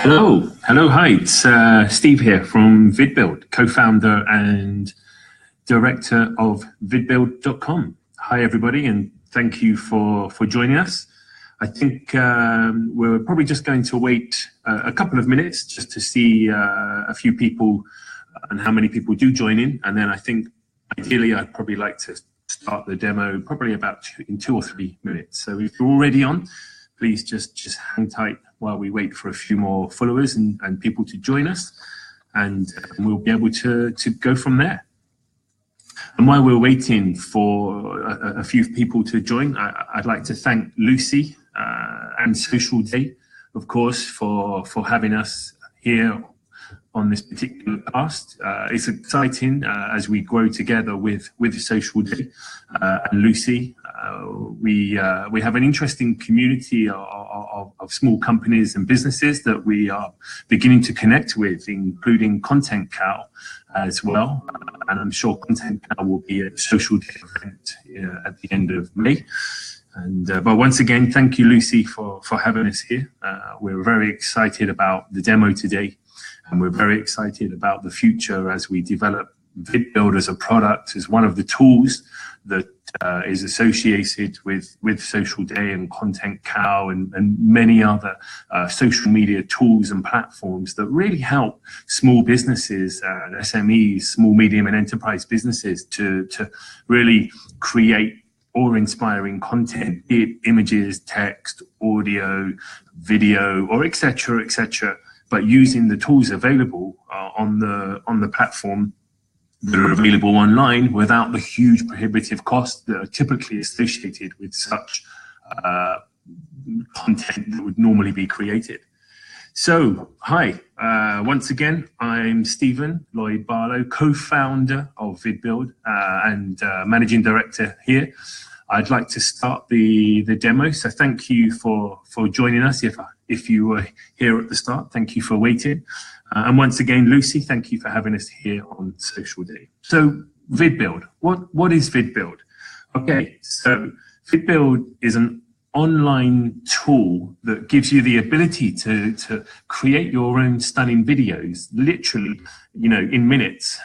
Hi, it's Steve here from vidbuild, co-founder and director of vidbuild.com. Hi, everybody, and thank you for joining us. I think we're probably just going to wait a couple of minutes just to see a few people and how many people do join in. And then I think ideally I'd probably like to start the demo probably about in 2 or 3 minutes. So if you're already on, please just hang tight while we wait for a few more followers and people to join us, and we'll be able to go from there. And while we're waiting for a few people to join, I'd like to thank Lucy and Social Day, of course, for having us here on this particular cast. It's exciting as we grow together with Social Day and Lucy. We have an interesting community of small companies and businesses that we are beginning to connect with, including Content Cow as well. And I'm sure Content Cow will be at Social Day event at the end of May. And but once again, thank you, Lucy, for having us here. We're very excited about the demo today, and we're very excited about the future as we develop vidbuild as a product, as one of the tools that is associated with Social Day and Content Cow and many other social media tools and platforms that really help small businesses, SMEs, small, medium and enterprise businesses to really create awe-inspiring content, be it images, text, audio, video, or etc., but using the tools available on the platform that are available online without the huge prohibitive costs that are typically associated with such content that would normally be created. So, hi, once again, I'm Steven Lloyd-Barlow, co-founder of vidbuild and managing director here. I'd like to start the demo, so thank you for joining us. If you were here at the start, thank you for waiting. And once again, Lucy, thank you for having us here on Social Day. So, vidbuild, what is vidbuild? Okay, so vidbuild is an online tool that gives you the ability to create your own stunning videos, literally, in minutes.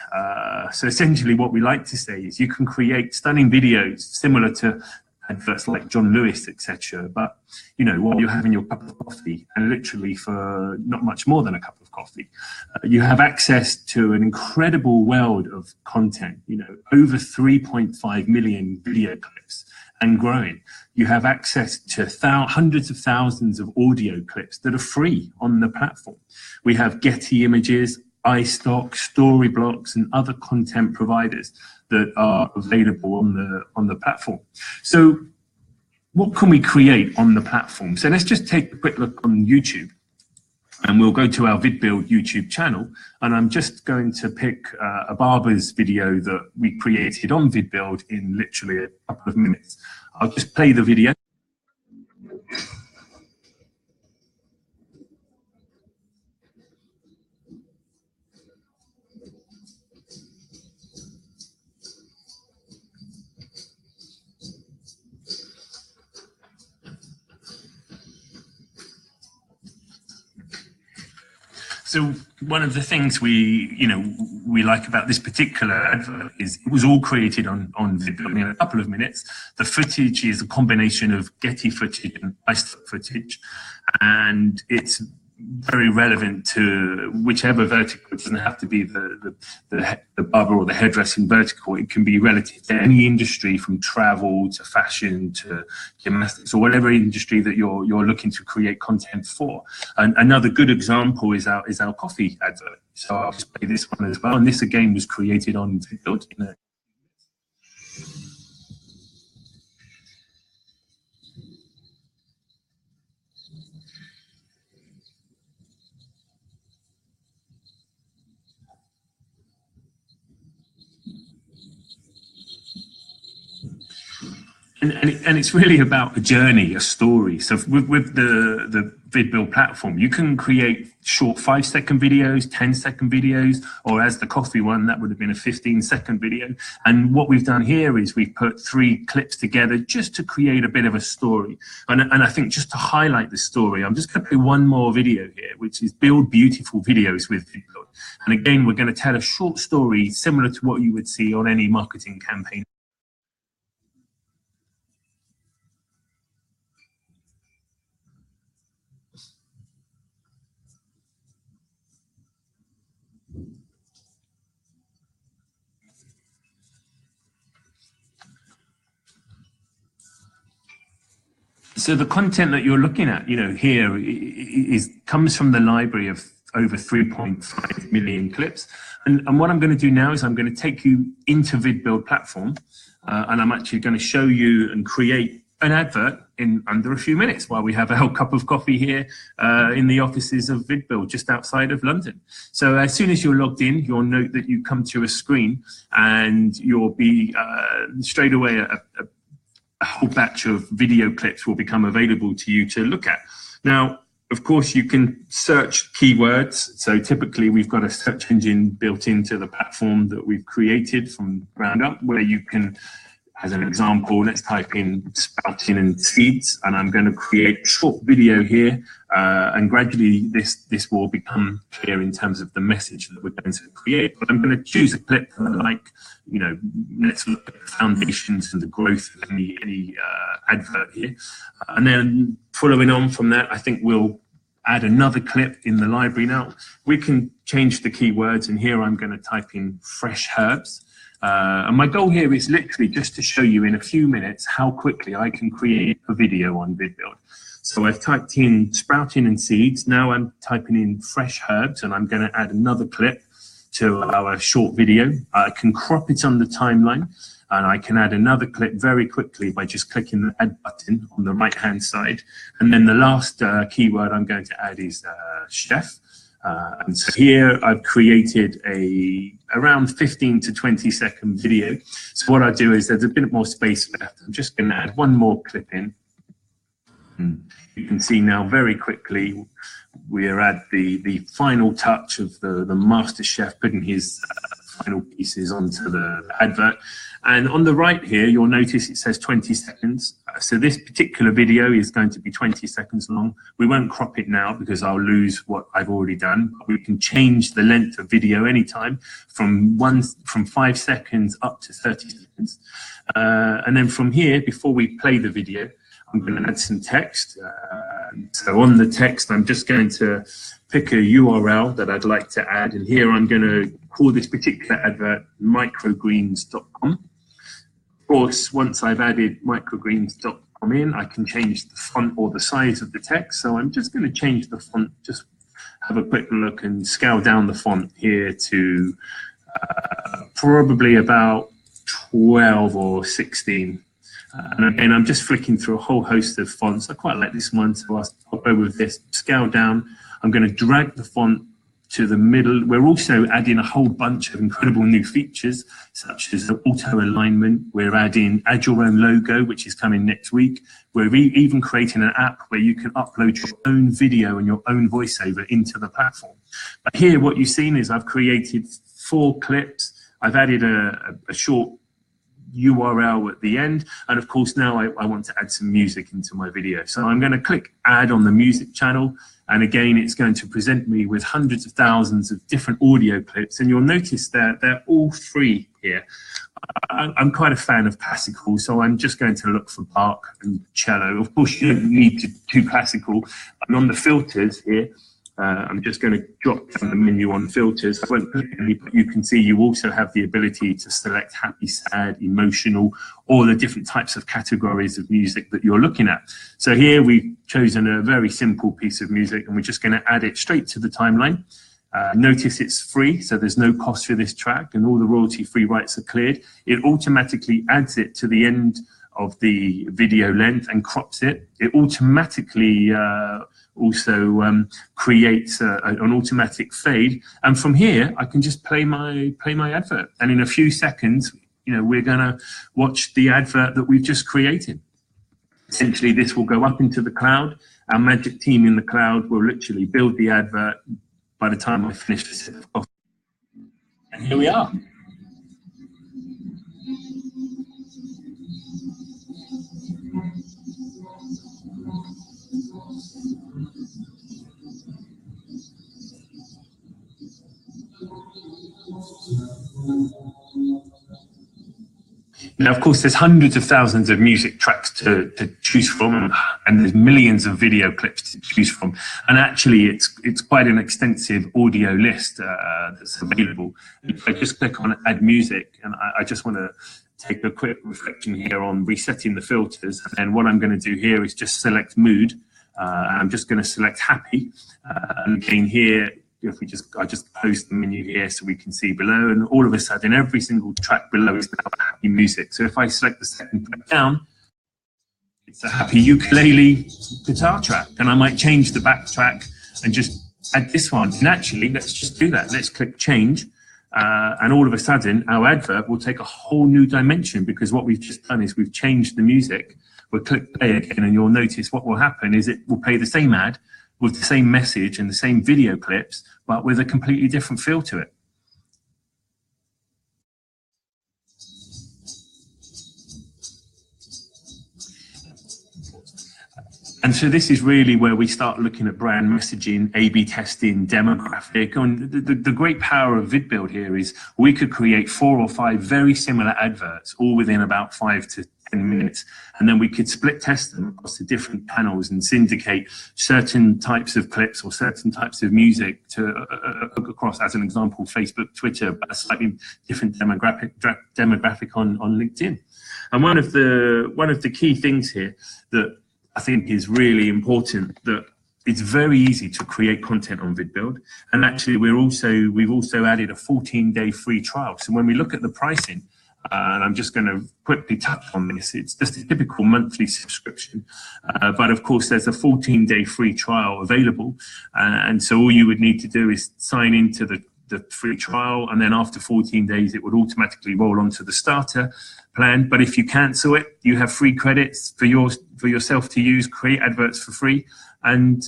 So essentially what we like to say is you can create stunning videos similar to adverts like John Lewis, etc. But, while you're having your cup of coffee, and literally for not much more than a cup of coffee, you have access to an incredible world of content, over 3.5 million video clips and growing. You have access to hundreds of thousands of audio clips that are free on the platform. We have Getty images, iStock, Storyblocks, and other content providers that are available on the platform. So what can we create on the platform? So let's just take a quick look on YouTube, and we'll go to our vidbuild YouTube channel, and I'm just going to pick a barber's video that we created on vidbuild in literally a couple of minutes. I'll just play the video. So one of the things we like about this particular advert is it was all created on vidbuild in a couple of minutes. The footage is a combination of Getty footage and iStock footage, and it's very relevant to whichever vertical. It doesn't have to be the barber or the hairdressing vertical. It can be relative to any industry, from travel to fashion to gymnastics, or whatever industry that you're looking to create content for. And another good example is our coffee advert. So I'll just play this one as well. And this again was created on vidbuild. And it's really about a journey, a story. So with the vidbuild platform, you can create short 5-second videos, 10-second videos, or as the coffee one, that would have been a 15-second video. And what we've done here is we've put 3 clips together just to create a bit of a story. And I think just to highlight the story, I'm just going to play one more video here, which is Build Beautiful Videos with vidbuild. And again, we're going to tell a short story similar to what you would see on any marketing campaign. So the content that you're looking at, here comes from the library of over 3.5 million clips. And what I'm going to do now is I'm going to take you into vidbuild platform, and I'm actually going to show you and create an advert in under a few minutes while we have our cup of coffee here in the offices of vidbuild just outside of London. So as soon as you're logged in, you'll note that you come to a screen and you'll be straight away a whole batch of video clips will become available to you to look at. Now, of course, you can search keywords. So typically we've got a search engine built into the platform that we've created from ground up, where you can, as an example, let's type in sprouting and seeds, and I'm going to create a short video here, and gradually this will become clear in terms of the message that we're going to create. But I'm going to choose a clip like, let's look at the foundations and the growth of any advert here. And then following on from that, I think we'll add another clip in the library. Now, we can change the keywords, and here I'm going to type in fresh herbs. And my goal here is literally just to show you in a few minutes how quickly I can create a video on vidbuild. So I've typed in sprouting and seeds. Now I'm typing in fresh herbs, and I'm going to add another clip to our short video. I can crop it on the timeline, and I can add another clip very quickly by just clicking the add button on the right hand side. And then the last keyword I'm going to add is chef. And so here I've created around 15 to 20 second video. So what I do is there's a bit more space left. I'm just going to add one more clip in. And you can see now very quickly we're at the final touch of the master chef putting his final pieces onto the advert. And on the right here, you'll notice it says 20 seconds. So this particular video is going to be 20 seconds long. We won't crop it now because I'll lose what I've already done. We can change the length of video anytime from 5 seconds up to 30 seconds. And then from here, before we play the video, I'm going to add some text. So on the text, I'm just going to pick a URL that I'd like to add. And here I'm going to call this particular advert microgreens.com. Of course, once I've added microgreens.com in, I can change the font or the size of the text. So I'm just going to change the font, just have a quick look and scale down the font here to probably about 12 or 16. And again, I'm just flicking through a whole host of fonts. I quite like this one, so I'll go with this. Scale down. I'm going to drag the font to the middle. We're also adding a whole bunch of incredible new features, such as auto alignment. We're adding add your own logo, which is coming next week. We're even creating an app where you can upload your own video and your own voiceover into the platform. But here, what you've seen is I've created 4 clips. I've added a short URL at the end, and of course now I want to add some music into my video. So I'm going to click add on the music channel, and again it's going to present me with hundreds of thousands of different audio clips, and you'll notice that they're all free here. I'm quite a fan of classical, so I'm just going to look for Bach and cello. Of course you don't need to do classical. And on the filters here, I'm just going to drop down the menu on filters. I won't click any, but you can see you also have the ability to select happy, sad, emotional, all the different types of categories of music that you're looking at. So here we've chosen a very simple piece of music, and we're just going to add it straight to the timeline. Notice it's free, so there's no cost for this track, and all the royalty-free rights are cleared. It automatically adds it to the end of the video length and crops it. It automatically also creates an automatic fade, and from here I can just play my advert, and in a few seconds we're going to watch the advert that we've just created. Essentially, this will go up into the cloud. Our magic team in the cloud will literally build the advert by the time I finish the sip of coffee. And here we are. Now, of course, there's hundreds of thousands of music tracks to choose from, and there's millions of video clips to choose from. And actually, it's quite an extensive audio list that's available. If I just click on Add Music, and I just want to take a quick reflection here on resetting the filters. And what I'm going to do here is just select Mood. I'm just going to select Happy. And again here, if I just post the menu here so we can see below, and all of a sudden every single track below is now happy music. So if I select the second track down, it's a happy ukulele guitar track, and I might change the backtrack and just add this one. And actually, let's just do that. Let's click change, and all of a sudden our advert will take a whole new dimension, because what we've just done is we've changed the music. We'll click play again, and you'll notice what will happen is it will play the same ad with the same message and the same video clips, but with a completely different feel to it. And so this is really where we start looking at brand messaging, A/B testing, demographic. And the great power of vidbuild here is we could create 4 or 5 very similar adverts, all within about 5 to 10 minutes. And then we could split test them across the different panels and syndicate certain types of clips or certain types of music to across, as an example, Facebook, Twitter, but a slightly different demographic on LinkedIn. And one of the key things here that I think is really important, that it's very easy to create content on vidbuild. And actually we've also added a 14-day free trial. So when we look at the pricing, and I'm just going to quickly touch on this, it's just a typical monthly subscription. But of course, there's a 14-day free trial available. And so all you would need to do is sign into the free trial, and then after 14 days, it would automatically roll onto the starter plan. But if you cancel it, you have free credits for yourself to use, create adverts for free. And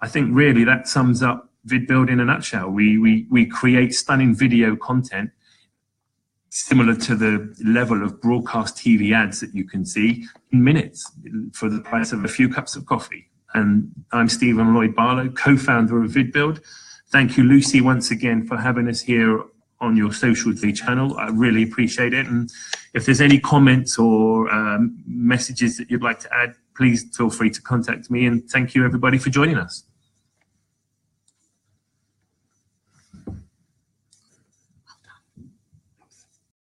I think really that sums up vidbuild in a nutshell. We create stunning video content similar to the level of broadcast TV ads that you can see in minutes for the price of a few cups of coffee. And I'm Steven Lloyd-Barlow, co-founder of vidbuild. Thank you, Lucy, once again for having us here on your Social Day channel. I really appreciate it. And if there's any comments or messages that you'd like to add, please feel free to contact me. And thank you, everybody, for joining us.